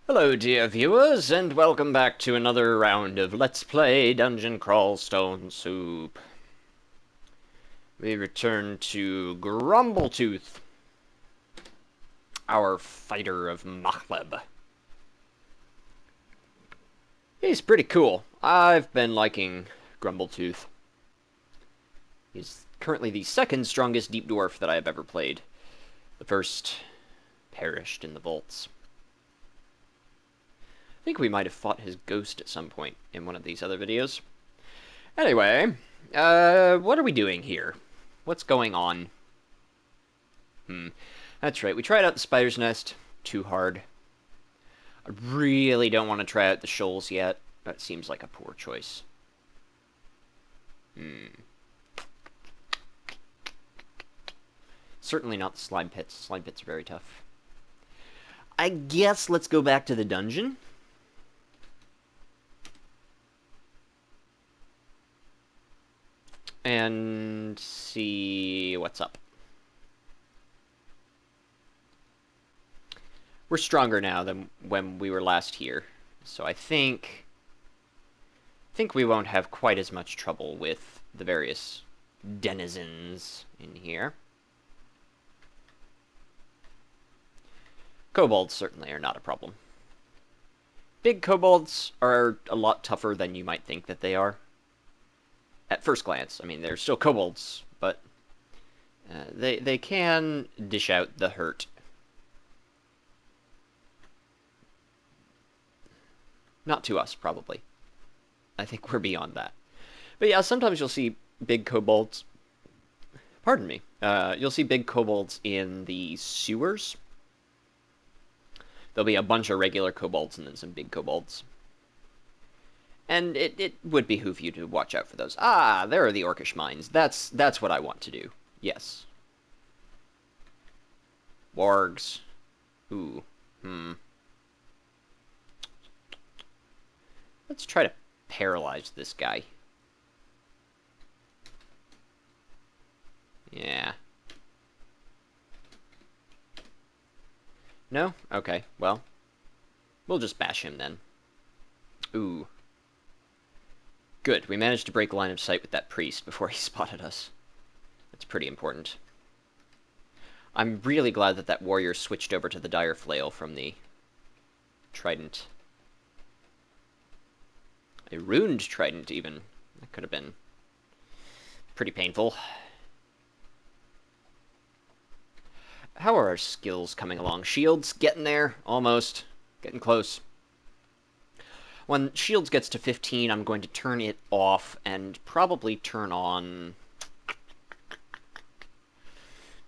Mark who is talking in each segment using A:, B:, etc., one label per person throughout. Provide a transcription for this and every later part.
A: Hello, dear viewers, and welcome back to another round of Let's Play Dungeon Crawl Stone Soup. We return to Grumbletooth, our fighter of Machleb. He's pretty cool. I've been liking Grumbletooth. He's currently the second strongest deep dwarf that I have ever played. The first perished in the vaults. I think we might have fought his ghost at some point in one of these other videos. Anyway, what are we doing here? What's going on? That's right, we tried out the spider's nest. Too hard. I really don't want to try out the shoals yet. That seems like a poor choice. Certainly not the slime pits. Slime pits are very tough. I guess let's go back to the dungeon. And see what's up. We're stronger now than when we were last here, so I think we won't have quite as much trouble with the various denizens in here. Kobolds certainly are not a problem. Big kobolds are a lot tougher than you might think that they are. At first glance, I mean, they're still kobolds, but they can dish out the hurt. Not to us, probably. I think we're beyond that. But yeah, sometimes you'll see big kobolds. Pardon me. You'll see big kobolds in the sewers. There'll be a bunch of regular kobolds and then some big kobolds. And it would behoove you to watch out for those. Ah, there are the Orcish Mines. That's what I want to do. Yes. Wargs. Ooh. Let's try to paralyze this guy. Yeah. No? Okay, well. We'll just bash him then. Ooh. Good, we managed to break line of sight with that priest before he spotted us. That's pretty important. I'm really glad that warrior switched over to the dire flail from the trident. A runed trident, even. That could have been pretty painful. How are our skills coming along? Shields, getting there, almost. Getting close. When shields gets to 15, I'm going to turn it off and probably turn on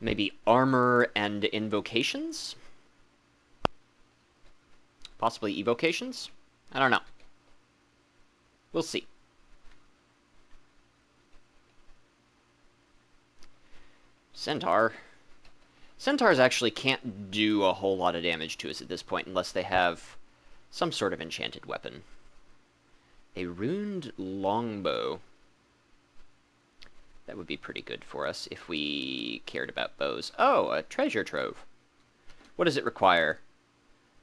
A: maybe armor and invocations? Possibly evocations? I don't know. We'll see. Centaur. Centaurs actually can't do a whole lot of damage to us at this point unless they have some sort of enchanted weapon. A runed longbow. That would be pretty good for us if we cared about bows. Oh, a treasure trove. What does it require?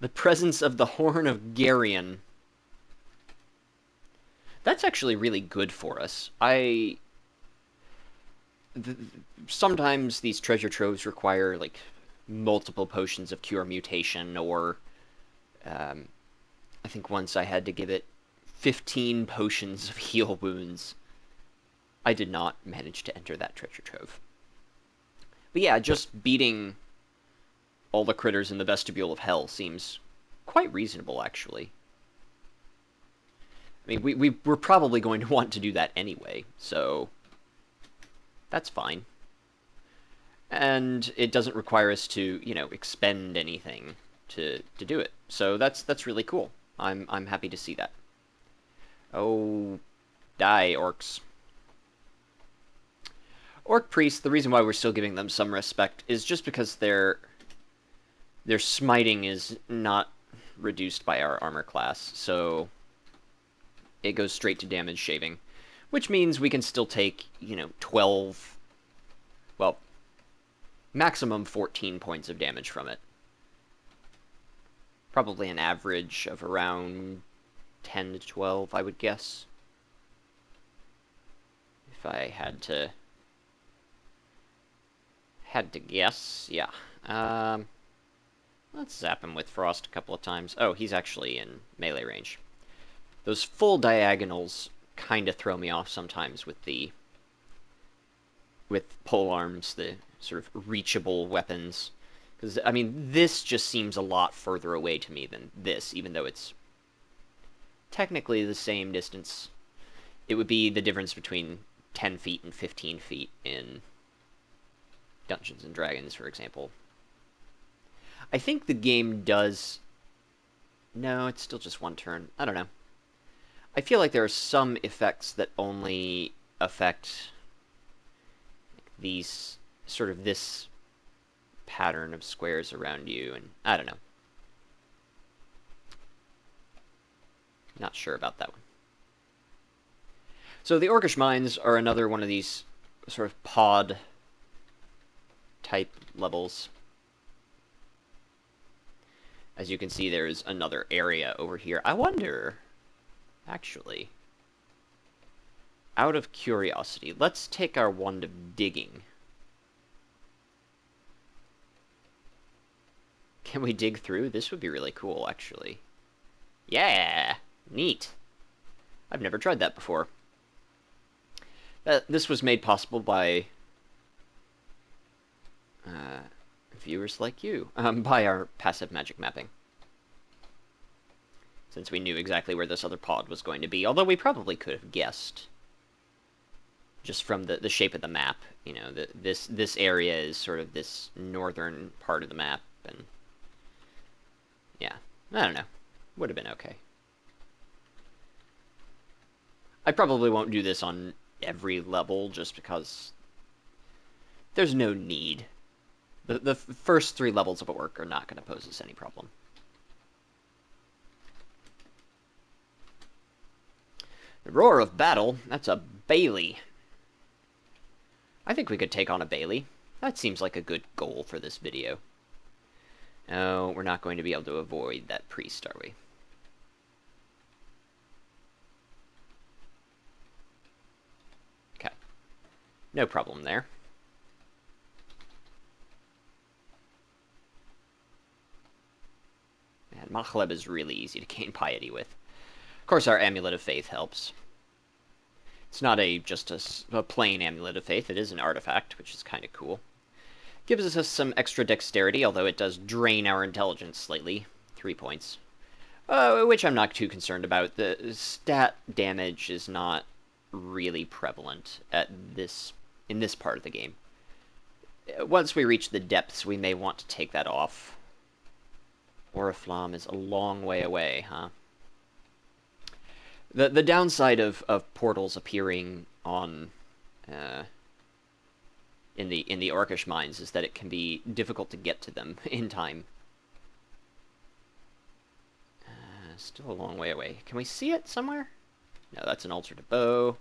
A: The presence of the Horn of Geryon. That's actually really good for us. Sometimes these treasure troves require, like, multiple potions of cure mutation, or I think once I had to give it 15 potions of heal wounds. I did not manage to enter that treasure trove. But yeah, just beating all the critters in the vestibule of hell seems quite reasonable, actually. I mean, we're probably going to want to do that anyway, so that's fine. And it doesn't require us to, you know, expend anything to do it. So that's really cool. I'm happy to see that. Oh, die, orcs. Orc priests, the reason why we're still giving them some respect is just because their smiting is not reduced by our armor class, so it goes straight to damage shaving, which means we can still take, you know, 12, well, maximum 14 points of damage from it. Probably an average of around 10 to 12, I would guess. If I had to guess, yeah. Let's zap him with Frost a couple of times. Oh, he's actually in melee range. Those full diagonals kind of throw me off sometimes with pole arms, the sort of reachable weapons. Because, I mean, this just seems a lot further away to me than this, even though it's technically the same distance. It would be the difference between 10 feet and 15 feet in Dungeons and Dragons, for example. I think the game does... No, it's still just one turn. I don't know. I feel like there are some effects that only affect these... sort of this pattern of squares around you, and I don't know. Not sure about that one. So the Orcish Mines are another one of these sort of pod type levels. As you can see, there's another area over here. I wonder, actually, out of curiosity, let's take our wand of digging. Can we dig through? This would be really cool, actually. Yeah! Neat. I've never tried that before. This was made possible by viewers like you, by our passive magic mapping. Since we knew exactly where this other pod was going to be, although we probably could have guessed. Just from the shape of the map, you know, this area is sort of this northern part of the map, and yeah, I don't know. Would have been okay. I probably won't do this on every level, just because there's no need. The first 3 levels of Orc are not going to pose us any problem. The Roar of Battle, that's a Bailey. I think we could take on a Bailey. That seems like a good goal for this video. No, we're not going to be able to avoid that priest, are we? Okay. No problem there. And Machleb is really easy to gain piety with. Of course, our Amulet of Faith helps. It's not just a plain Amulet of Faith, it is an artifact, which is kind of cool. Gives us some extra dexterity, although it does drain our intelligence slightly. 3 points. Which I'm not too concerned about. The stat damage is not really prevalent in this part of the game. Once we reach the depths, we may want to take that off. Oriflamme is a long way away, huh? The downside of portals appearing on in the Orcish Mines is that it can be difficult to get to them in time. Still a long way away. Can we see it somewhere? No, that's an altar to bow.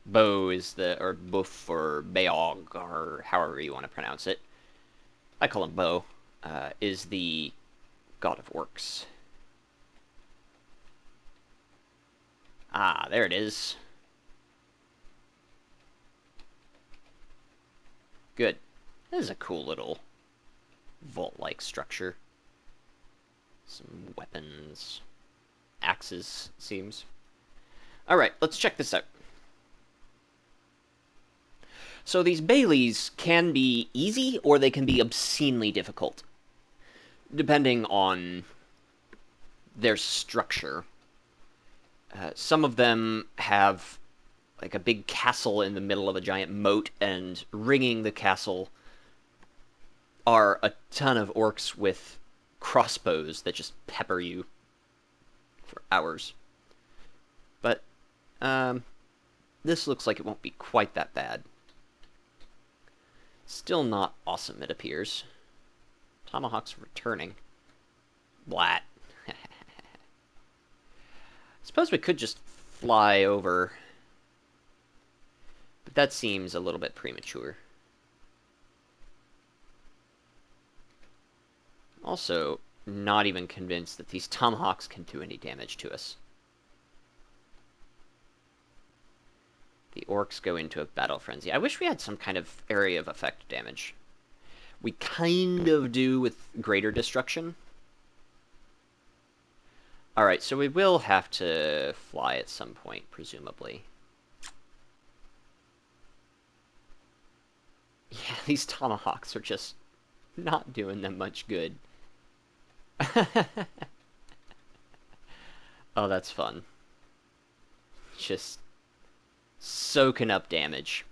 A: Bow is or Buff, or Beog, or however you want to pronounce it. I call him Bow. Is the god of orcs. Ah, there it is. Good. This is a cool little vault-like structure. Some weapons. Axes, it seems. Alright, let's check this out. So these Baileys can be easy, or they can be obscenely difficult, depending on their structure. Some of them have like a big castle in the middle of a giant moat, and ringing the castle are a ton of orcs with crossbows that just pepper you for hours. But this looks like it won't be quite that bad. Still not awesome, it appears. Tomahawk's returning. Blat. Suppose we could just fly over. But that seems a little bit premature. Also, not even convinced that these tomahawks can do any damage to us. The orcs go into a battle frenzy. I wish we had some kind of area of effect damage. We kind of do with greater destruction. Alright, so we will have to fly at some point, presumably. Yeah, these tomahawks are just not doing them much good. Oh, that's fun. Just soaking up damage.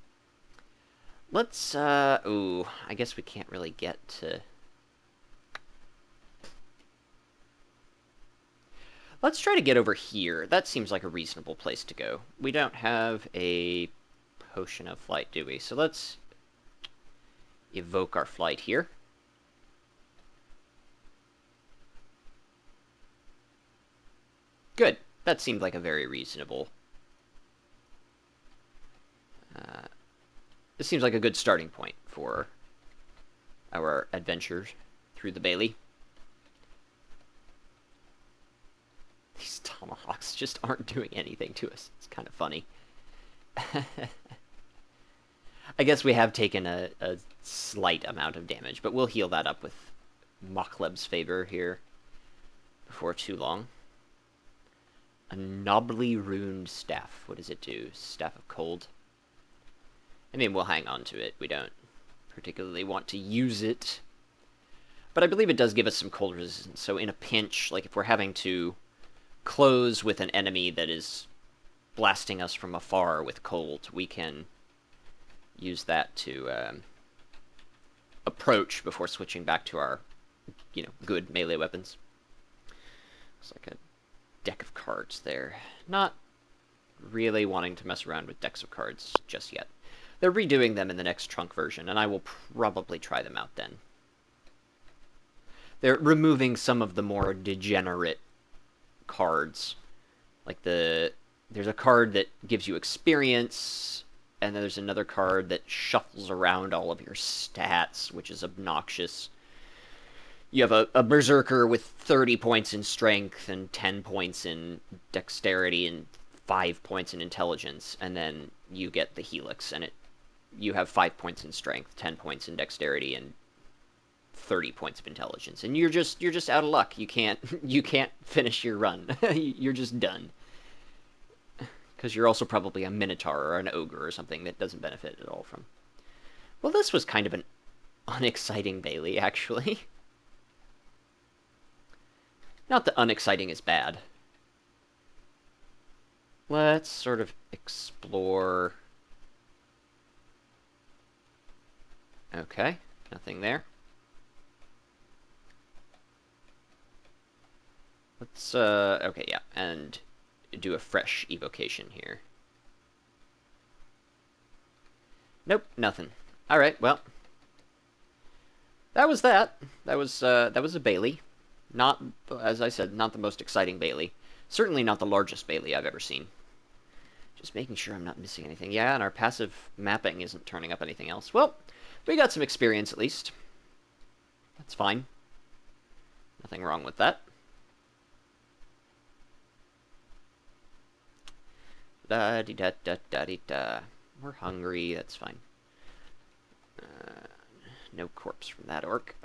A: Let's, ooh, I guess we can't really get to... Let's try to get over here. That seems like a reasonable place to go. We don't have a potion of flight, do we? So let's evoke our flight here. Good. That seemed like a very reasonable... this seems like a good starting point for our adventure through the Bailey. These tomahawks just aren't doing anything to us. It's kind of funny. I guess we have taken a slight amount of damage, but we'll heal that up with Mochleb's favor here before too long. A nobly runed staff. What does it do? Staff of cold. I mean, we'll hang on to it. We don't particularly want to use it. But I believe it does give us some cold resistance. So in a pinch, like if we're having to close with an enemy that is blasting us from afar with cold, we can use that to approach before switching back to our, good melee weapons. Looks like a deck of cards there. Not really wanting to mess around with decks of cards just yet. They're redoing them in the next trunk version, and I will probably try them out then. They're removing some of the more degenerate cards. Like there's a card that gives you experience, and then there's another card that shuffles around all of your stats, which is obnoxious. You have a berserker with 30 points in strength and 10 points in dexterity and 5 points in intelligence, and then you get the helix, and you have 5 points in strength, 10 points in dexterity, and 30 points of intelligence, and you're just out of luck. You can't finish your run. You're just done. Because you're also probably a minotaur or an ogre or something that doesn't benefit at all from. Well, this was kind of an unexciting Bailey, actually. Not that unexciting is bad. Let's sort of explore. Okay, nothing there. Let's, okay, yeah, and do a fresh evocation here. Nope, nothing. Alright, well. That was that. That was a Bailey. Not, as I said, not the most exciting Bailey. Certainly not the largest Bailey I've ever seen. Just making sure I'm not missing anything. Yeah, and our passive mapping isn't turning up anything else. Well, we got some experience at least. That's fine. Nothing wrong with that. Da-dee-da-da-da-dee-da. We're hungry, that's fine. No corpse from that orc.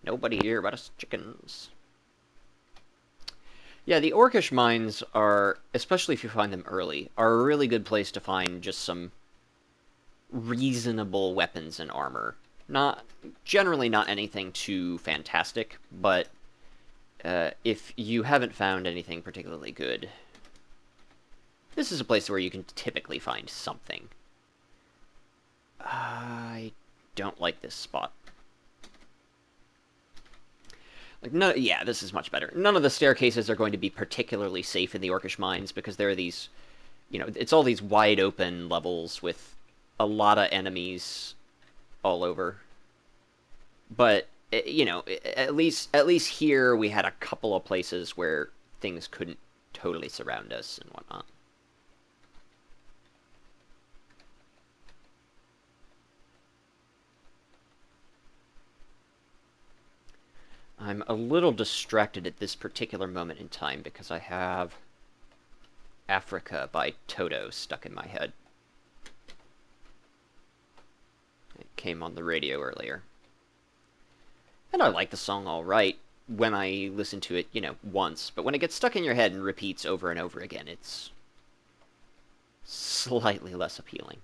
A: Nobody here but us chickens. Yeah, the Orcish mines are, especially if you find them early, are a really good place to find just some reasonable weapons and armor. Generally not anything too fantastic, but if you haven't found anything particularly good, this is a place where you can typically find something. I don't like this spot. Like, no, yeah, this is much better. None of the staircases are going to be particularly safe in the Orcish mines because there are these, it's all these wide open levels with a lot of enemies all over. But at least here we had a couple of places where things couldn't totally surround us and whatnot. I'm a little distracted at this particular moment in time because I have Africa by Toto stuck in my head. It came on the radio earlier. And I like the song all right when I listen to it, you know, once. But when it gets stuck in your head and repeats over and over again, it's slightly less appealing.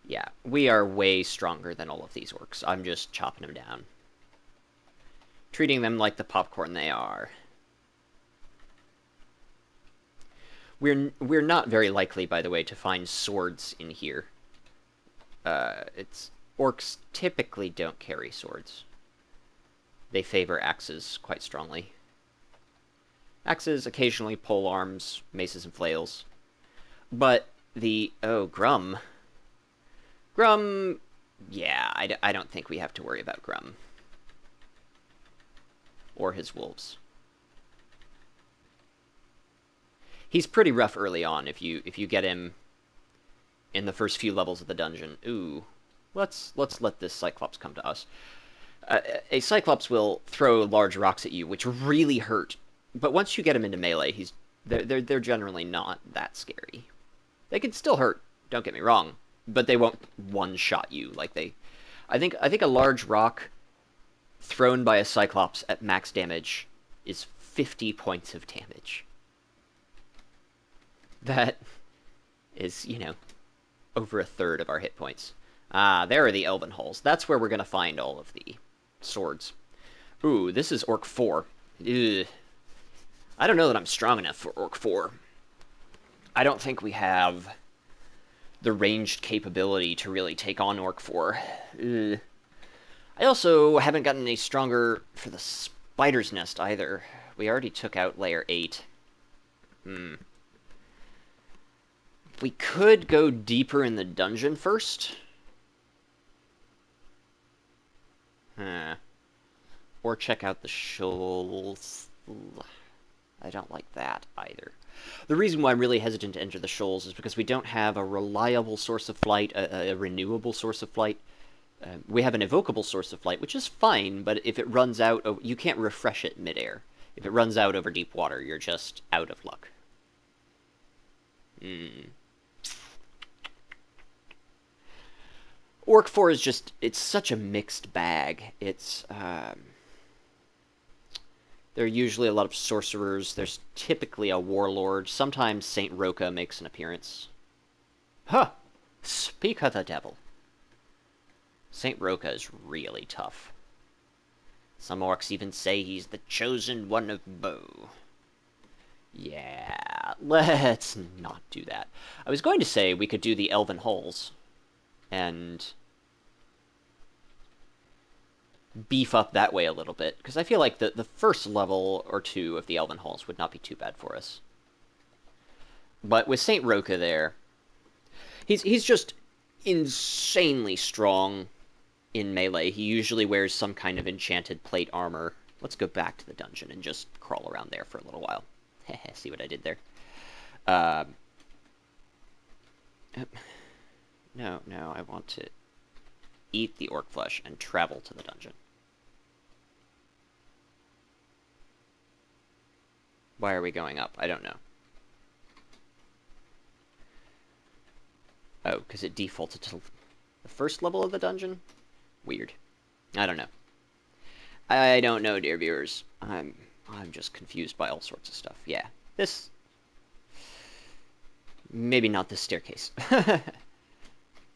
A: Yeah, we are way stronger than all of these orcs. I'm just chopping them down. Treating them like the popcorn they are. We're not very likely, by the way, to find swords in here. Orcs typically don't carry swords. They favor axes quite strongly. Axes, occasionally pole arms, maces and flails. But Grum. Grum, yeah, I don't think we have to worry about Grum. Or his wolves. He's pretty rough early on if you get him in the first few levels of the dungeon. Ooh, let's let this Cyclops come to us. A Cyclops will throw large rocks at you, which really hurt. But once you get him into melee, they're generally not that scary. They can still hurt, don't get me wrong, but they won't one-shot you like they... I think a large rock thrown by a Cyclops at max damage is 50 points of damage. That is, you know, over a third of our hit points. Ah, there are the Elven Halls. That's where we're going to find all of the swords. Ooh, this is Orc 4. Ugh. I don't know that I'm strong enough for Orc 4. I don't think we have the ranged capability to really take on Orc 4. Ugh. I also haven't gotten any stronger for the Spider's Nest either. We already took out Layer 8. We could go deeper in the dungeon first. Or check out the shoals. I don't like that either. The reason why I'm really hesitant to enter the shoals is because we don't have a reliable source of flight, a renewable source of flight. We have an evocable source of flight, which is fine, but if it runs out, you can't refresh it midair. If it runs out over deep water, you're just out of luck. Orc 4 is just, it's such a mixed bag. It's, there are usually a lot of sorcerers. There's typically a warlord. Sometimes Saint Roca makes an appearance. Huh! Speak of the devil. Saint Roca is really tough. Some orcs even say he's the chosen one of Bo. Yeah, let's not do that. I was going to say we could do the Elven Halls and beef up that way a little bit, because I feel like the first level or two of the Elven Halls would not be too bad for us. But with Saint Roca there, he's just insanely strong in melee. He usually wears some kind of enchanted plate armor. Let's go back to the dungeon and just crawl around there for a little while. See what I did there? No, I want to eat the orc flesh and travel to the dungeon. Why are we going up? I don't know. Oh, because it defaulted to the first level of the dungeon? Weird. I don't know. I don't know, dear viewers. I'm just confused by all sorts of stuff. Yeah, this... Maybe not this staircase.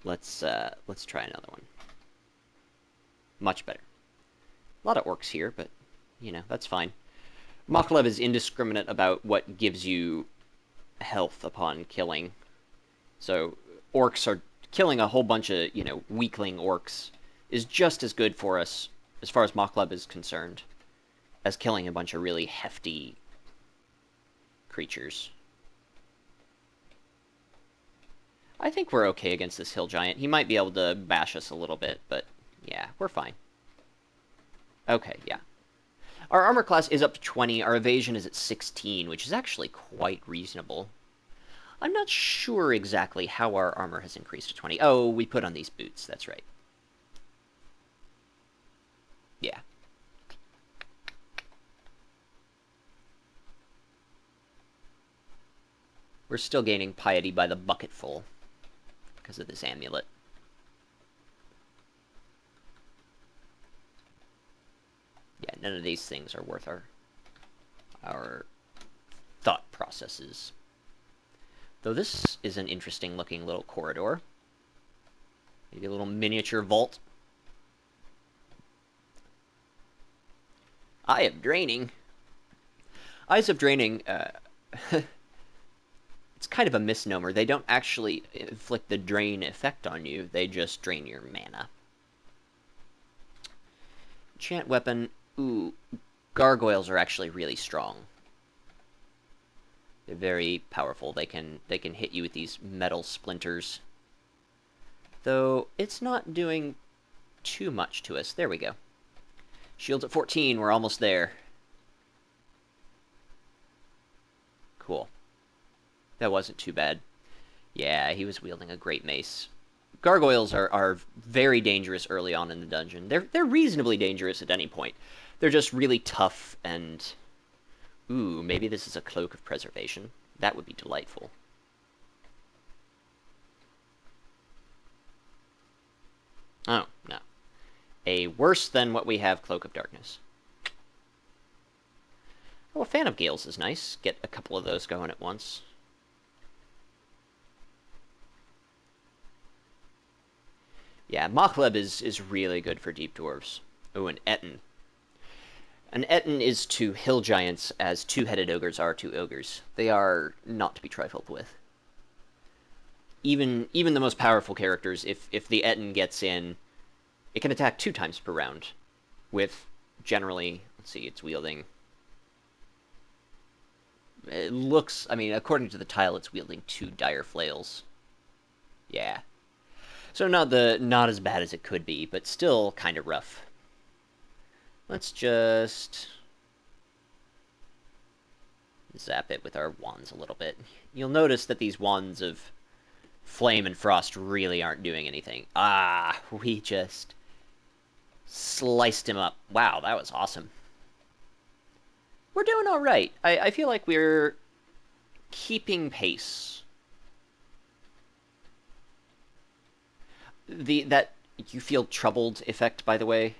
A: Let's try another one. Much better. A lot of orcs here, but, you know, that's fine. Maklev is indiscriminate about what gives you health upon killing. So, orcs are... Killing a whole bunch of, you know, weakling orcs is just as good for us, as far as Maklev is concerned, as killing a bunch of really hefty creatures. I think we're okay against this hill giant. He might be able to bash us a little bit, but yeah, we're fine. Okay, yeah. Our armor class is up to 20. Our evasion is at 16, which is actually quite reasonable. I'm not sure exactly how our armor has increased to 20. Oh, we put on these boots, that's right. We're still gaining piety by the bucketful because of this amulet. Yeah, none of these things are worth our thought processes. Though this is an interesting looking little corridor. Maybe a little miniature vault. Eye of Draining. Eyes of Draining, it's kind of a misnomer. They don't actually inflict the drain effect on you. They just drain your mana. Enchant weapon. Ooh, gargoyles are actually really strong. They're very powerful. They can hit you with these metal splinters. Though it's not doing too much to us. There we go. Shields at 14. We're almost there. Cool. That wasn't too bad. Yeah, he was wielding a great mace. Gargoyles are very dangerous early on in the dungeon. They're reasonably dangerous at any point. They're just really tough and... Ooh, maybe this is a Cloak of Preservation. That would be delightful. Oh, no. A worse than what we have Cloak of Darkness. Oh, a Fan of Gales is nice. Get a couple of those going at once. Yeah, Machleb is really good for Deep Dwarves. Oh, an Etten. An Etten is to hill giants as two-headed ogres are to ogres. They are not to be trifled with. Even the most powerful characters, if the Etten gets in, it can attack 2 times per round. With, generally, let's see, it's wielding... It looks, I mean, according to the tile, it's wielding 2 dire flails. Yeah. So not as bad as it could be, but still kind of rough. Let's just zap it with our wands a little bit. You'll notice that these wands of flame and frost really aren't doing anything. Ah, we just sliced him up. Wow, that was awesome. We're doing all right. I feel like we're keeping pace. That you feel troubled effect, by the way,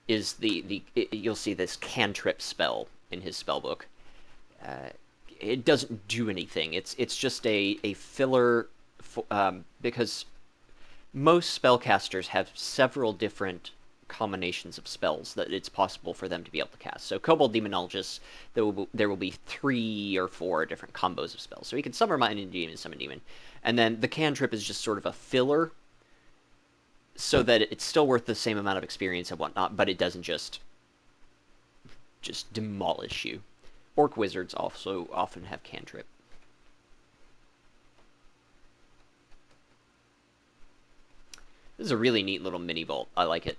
A: is you'll see this cantrip spell in his spellbook. It doesn't do anything. It's just a filler, because most spellcasters have several different combinations of spells that it's possible for them to be able to cast. So Kobold Demonologist, there will be 3 or 4 different combos of spells. So he can summon Mighty Demon, summon Demon. And then the cantrip is just sort of a filler, so that it's still worth the same amount of experience and whatnot, but it doesn't just demolish you. Orc Wizards also often have cantrip. This is a really neat little mini vault. I like it.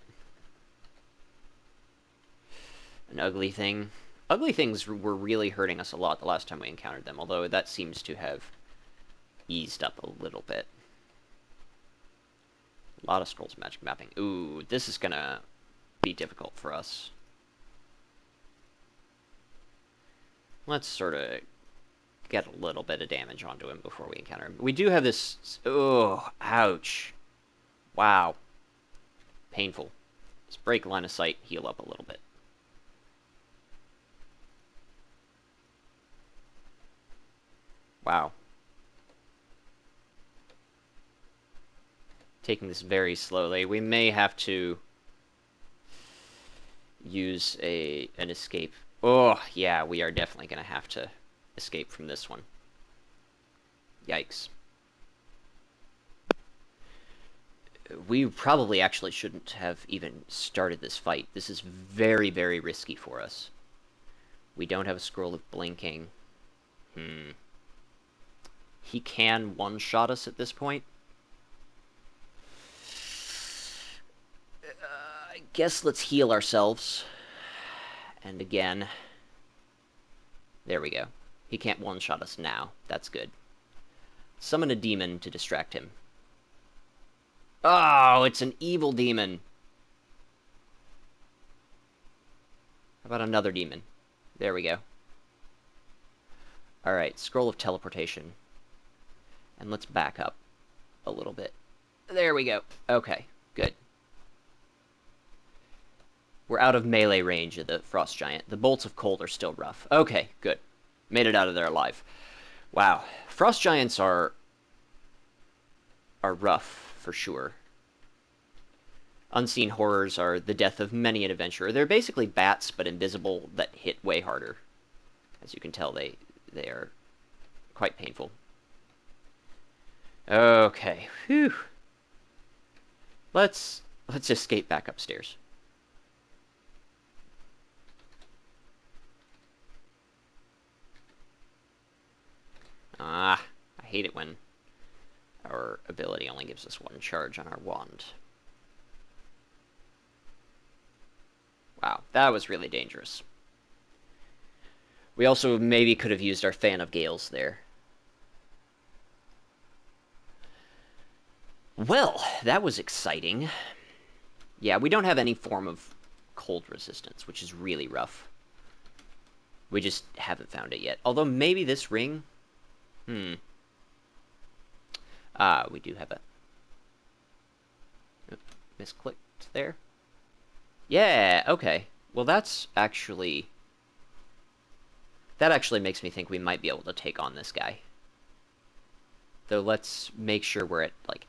A: An ugly thing. Ugly things were really hurting us a lot the last time we encountered them, although that seems to have eased up a little bit. A lot of scrolls of magic mapping. Ooh, this is gonna be difficult for us. Let's sort of get a little bit of damage onto him before we encounter him. We do have this... Oh, ouch. Wow. Painful. Let's break line of sight, heal up a little bit. Wow. Taking this very slowly. We may have to use an escape. Oh, yeah, we are definitely going to have to escape from this one. Yikes. We probably actually shouldn't have even started this fight. This is very, very risky for us. We don't have a scroll of blinking. He can one-shot us at this point. I guess let's heal ourselves. And again. There we go. He can't one-shot us now. That's good. Summon a demon to distract him. Oh, it's an evil demon. How about another demon? There we go. Alright, Scroll of Teleportation. And let's back up a little bit. There we go. Okay, good. We're out of melee range of the Frost Giant. The bolts of cold are still rough. Okay, good. Made it out of there alive. Wow. Frost Giants are rough, for sure. Unseen Horrors are the death of many an adventurer. They're basically bats, but invisible, that hit way harder. As you can tell, they are quite painful. Okay. Whew. Let's escape back upstairs. I hate it when our ability only gives us one charge on our wand. Wow, that was really dangerous. We also maybe could have used our Fan of Gales there. Well, that was exciting. Yeah, we don't have any form of cold resistance, which is really rough. We just haven't found it yet. Although maybe this ring... we do have a... Oop, misclicked there. Yeah, okay. Well, that's actually... That actually makes me think we might be able to take on this guy. Though let's make sure we're at, like,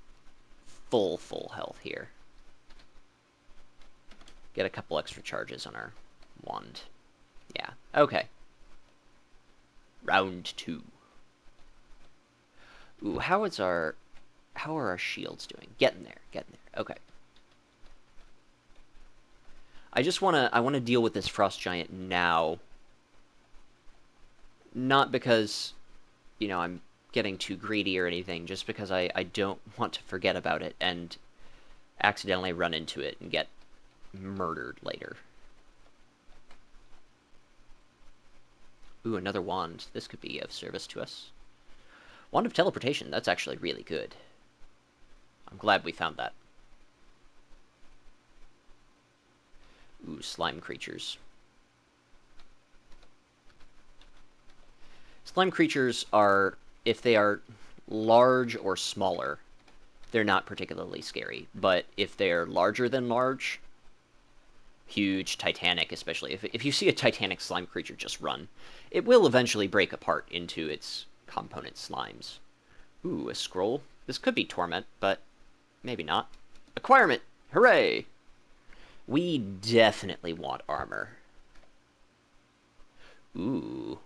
A: full health here. Get a couple extra charges on our wand. Yeah, okay. Round 2. Ooh, how are our shields doing? Getting there. Okay. I wanna deal with this Frost Giant now. Not because, you know, I'm getting too greedy or anything, just because I don't want to forget about it and accidentally run into it and get murdered later. Ooh, another wand. This could be of service to us. Wand of Teleportation, that's actually really good. I'm glad we found that. Ooh, slime creatures. Slime creatures are, if they are large or smaller, they're not particularly scary. But if they're larger than large, huge, titanic especially, if you see a titanic slime creature, just run. It will eventually break apart into its component slimes. Ooh, a scroll. This could be Torment, but maybe not. Acquirement! Hooray! We definitely want armor. Ooh.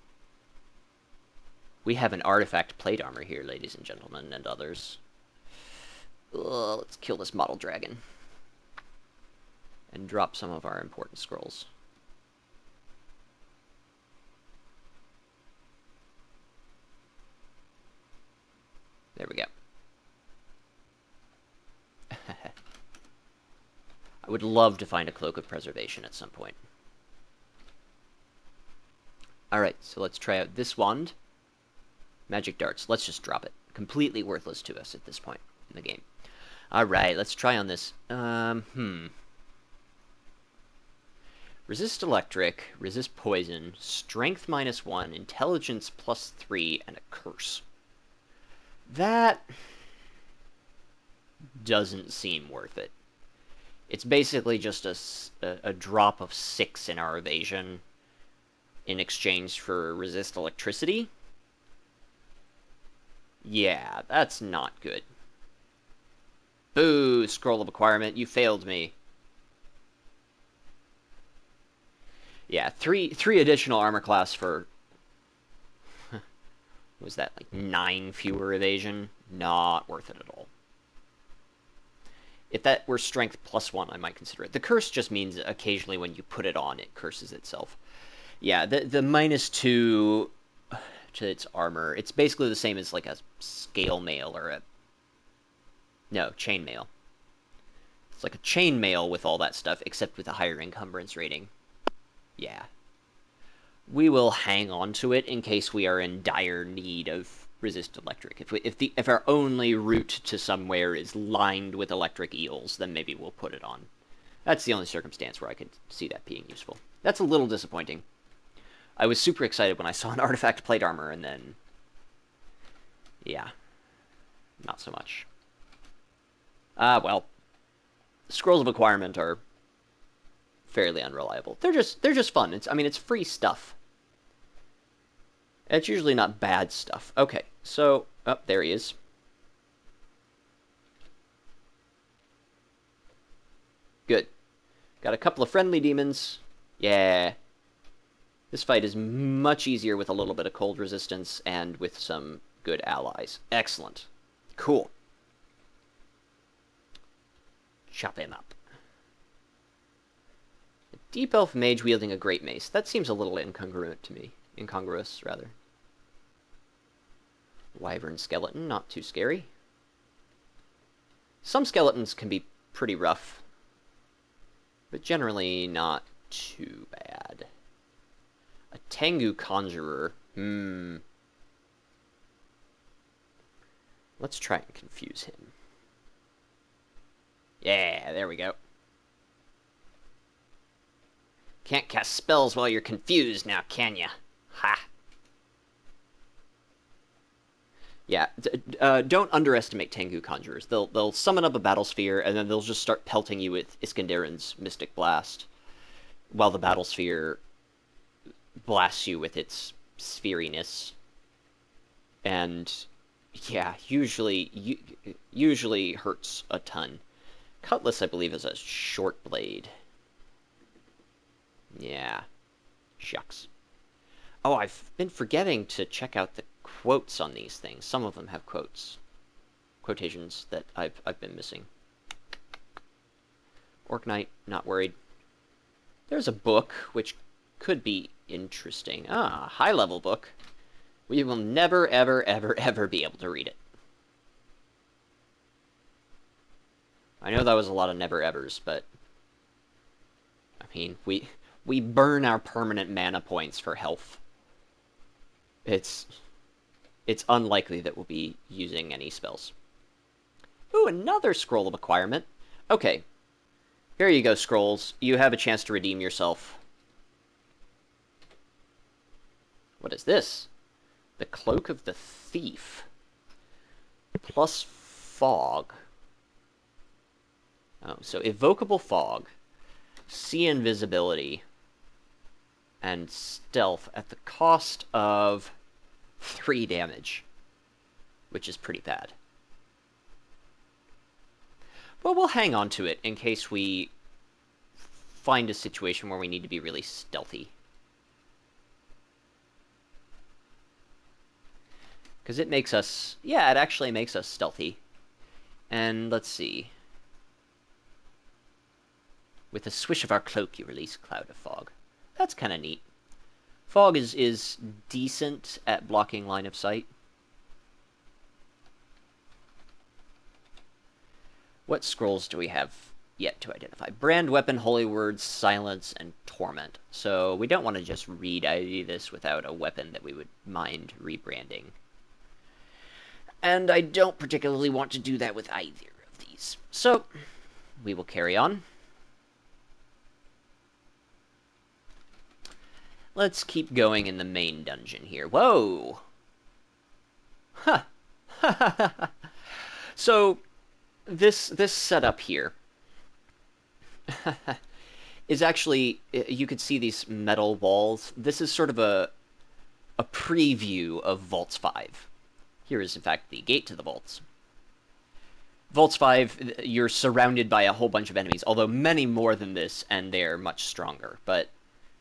A: We have an artifact plate armor here, ladies and gentlemen, and others. Let's kill this model dragon. And drop some of our important scrolls. There we go. I would love to find a Cloak of Preservation at some point. Alright, so let's try out this wand. Magic darts. Let's just drop it. Completely worthless to us at this point in the game. Alright, let's try on this. Resist electric, resist poison, strength -1, intelligence +3, and a curse. That doesn't seem worth it. It's basically just a drop of 6 in our evasion in exchange for resist electricity. Yeah, that's not good. Boo, Scroll of Acquirement, you failed me. Yeah, three additional armor class for... what was that, like 9 fewer evasion? Not worth it at all. If that were strength +1, I might consider it. The curse just means occasionally when you put it on, it curses itself. Yeah, the -2 to its armor, it's basically the same as like a scale mail or a... No, chain mail. It's like a chain mail with all that stuff, except with a higher encumbrance rating. Yeah. We will hang on to it in case we are in dire need of resist electric. If our only route to somewhere is lined with electric eels, then maybe we'll put it on. That's the only circumstance where I could see that being useful. That's a little disappointing. I was super excited when I saw an artifact plate armor, and then... yeah. Not so much. Well. Scrolls of Acquirement are fairly unreliable. They're just fun. It's free stuff. It's usually not bad stuff. Okay, so... oh, there he is. Good. Got a couple of friendly demons. Yeah. This fight is much easier with a little bit of cold resistance and with some good allies. Excellent. Cool. Chop him up. A deep elf mage wielding a great mace. That seems a little incongruent to me. Incongruous, rather. Wyvern skeleton, not too scary. Some skeletons can be pretty rough, but generally not too bad. A Tengu conjurer. Let's try and confuse him. Yeah, there we go. Can't cast spells while you're confused now, can ya? Ha! Yeah, don't underestimate Tengu conjurers. They'll summon up a battle sphere, and then they'll just start pelting you with Iskandarin's Mystic Blast, while the battle sphere blasts you with its spheriness. And yeah, usually hurts a ton. Cutlass, I believe, is a short blade. Yeah. Shucks. Oh, I've been forgetting to check out the quotes on these things. Some of them have quotations that I've been missing. Orc Knight, not worried. There's a book, which could be interesting. Ah, high-level book. We will never, ever, ever, ever be able to read it. I know that was a lot of never-evers, but... I mean, we burn our permanent mana points for health. It's unlikely that we'll be using any spells. Ooh, another Scroll of Acquirement. Okay. Here you go, Scrolls. You have a chance to redeem yourself. What is this? The Cloak of the Thief. Plus Fog. Oh, so Evocable Fog, See Invisibility, and Stealth at the cost of 3 damage, which is pretty bad. But we'll hang on to it in case we find a situation where we need to be really stealthy. Because it makes us... yeah, it actually makes us stealthy. And let's see. With a swish of our cloak, you release Cloud of Fog. That's kind of neat. Fog is decent at blocking line of sight. What scrolls do we have yet to identify? Brand, Weapon, Holy Words, Silence, and Torment. So we don't want to just read ID this without a weapon that we would mind rebranding. And I don't particularly want to do that with either of these. So, we will carry on. Let's keep going in the main dungeon here. Whoa! Huh. So, this setup here is actually... you could see these metal walls. This is sort of a preview of Vaults 5. Here is, in fact, the gate to the vaults. Vaults 5, you're surrounded by a whole bunch of enemies, although many more than this, and they're much stronger. But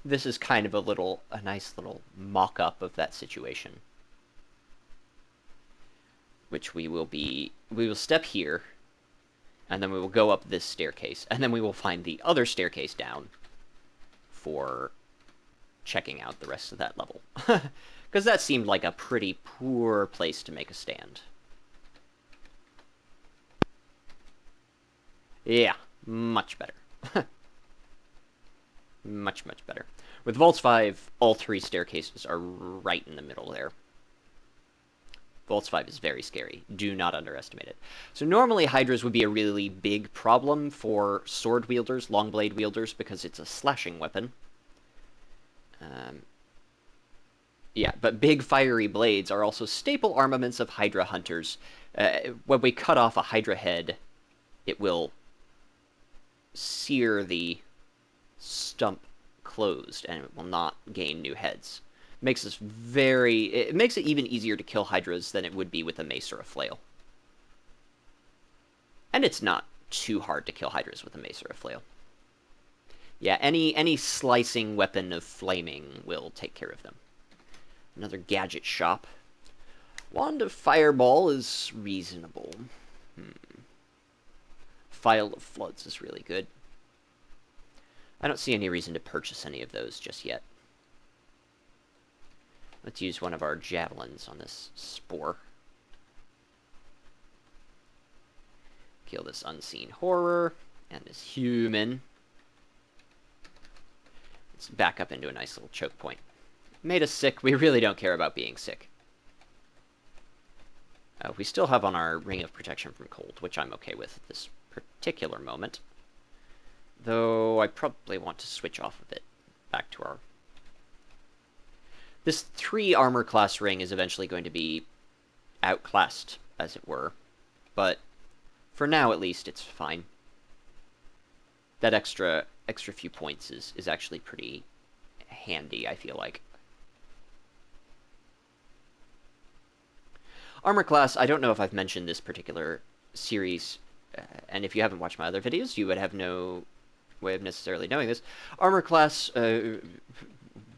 A: this is kind of a nice little mock-up of that situation. Which we will step here, and then we will go up this staircase, and then we will find the other staircase down for checking out the rest of that level. Because that seemed like a pretty poor place to make a stand. Yeah, much better. Much, much better. With Vaults 5, all 3 staircases are right in the middle there. Vaults 5 is very scary. Do not underestimate it. So normally Hydras would be a really big problem for sword wielders, long blade wielders, because it's a slashing weapon. Yeah, but big fiery blades are also staple armaments of Hydra hunters. When we cut off a Hydra head, it will sear the stump closed, and it will not gain new heads. It makes it even easier to kill Hydras than it would be with a mace or a flail. And it's not too hard to kill Hydras with a mace or a flail. Yeah, any slicing weapon of flaming will take care of them. Another gadget shop. Wand of Fireball is reasonable. Phial of Floods is really good. I don't see any reason to purchase any of those just yet. Let's use one of our javelins on this spore. Kill this unseen horror and this human. Let's back up into a nice little choke point. Made us sick. We really don't care about being sick. We still have on our Ring of Protection from Cold, which I'm okay with at this particular moment. Though I probably want to switch off of it back to our... This 3 armor class ring is eventually going to be outclassed, as it were. But for now, at least, it's fine. That extra few points is actually pretty handy, I feel like. Armor class, I don't know if I've mentioned this particular series, and if you haven't watched my other videos, you would have no way of necessarily knowing this. Armor class,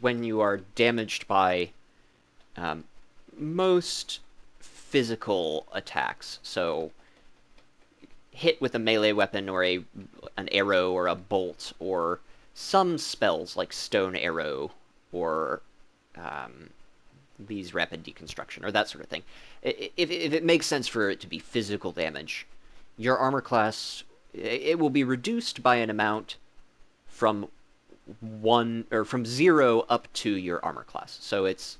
A: when you are damaged by most physical attacks, so hit with a melee weapon or an arrow or a bolt, or some spells like Stone Arrow or Lee's Rapid Deconstruction, or that sort of thing. If it makes sense for it to be physical damage, your armor class, it will be reduced by an amount from 0 up to your armor class. So it's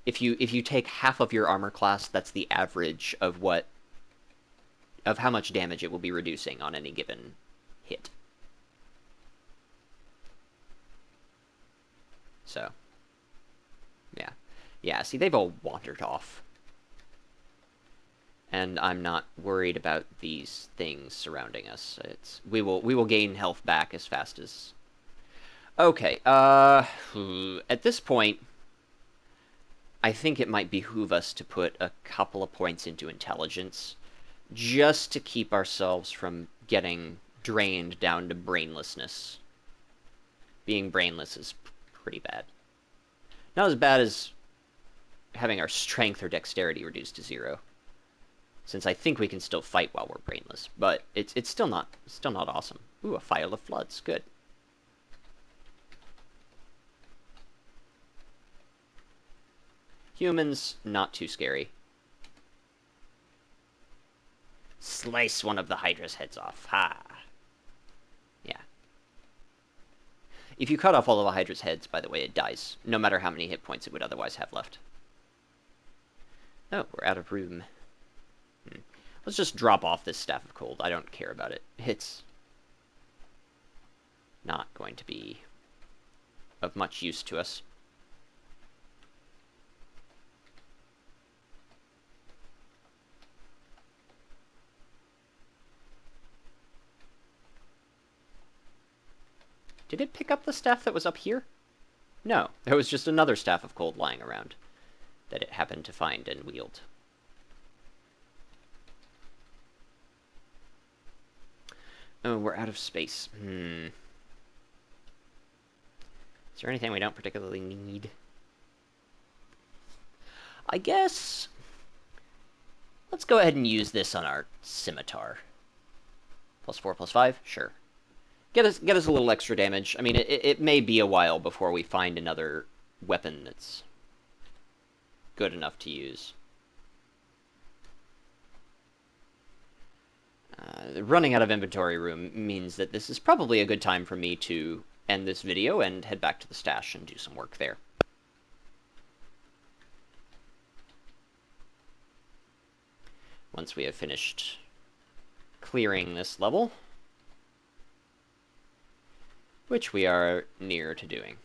A: if you take half of your armor class, that's the average of how much damage it will be reducing on any given hit. So, yeah. Yeah, see, they've all wandered off. And I'm not worried about these things surrounding us. We will gain health back as fast as... Okay, at this point, I think it might behoove us to put a couple of points into intelligence, just to keep ourselves from getting drained down to brainlessness. Being brainless is pretty bad. Not as bad as having our strength or dexterity reduced to 0, since I think we can still fight while we're brainless, but it's still not awesome. Ooh, a Phial of Floods, good. Humans, not too scary. Slice one of the Hydra's heads off. Ha! Yeah. If you cut off all of a Hydra's heads, by the way, it dies, no matter how many hit points it would otherwise have left. Oh, we're out of room. Let's just drop off this Staff of Cold. I don't care about it. It's not going to be of much use to us. Did it pick up the staff that was up here? No, there was just another Staff of Cold lying around that it happened to find and wield. Oh, we're out of space. Is there anything we don't particularly need? I guess... let's go ahead and use this on our scimitar. +4, +5? Sure. Get us a little extra damage. I mean, it may be a while before we find another weapon that's good enough to use. Running out of inventory room means that this is probably a good time for me to end this video and head back to the stash and do some work there. Once we have finished clearing this level, which we are near to doing.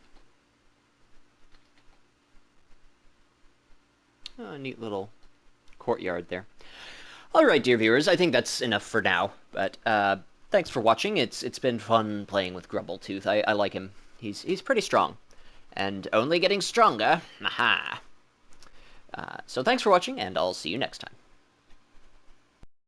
A: Oh, a neat little courtyard there. Alright, dear viewers, I think that's enough for now, but thanks for watching. It's been fun playing with Grumbletooth. I like him. He's pretty strong. And only getting stronger. Aha! So thanks for watching, and I'll see you next time.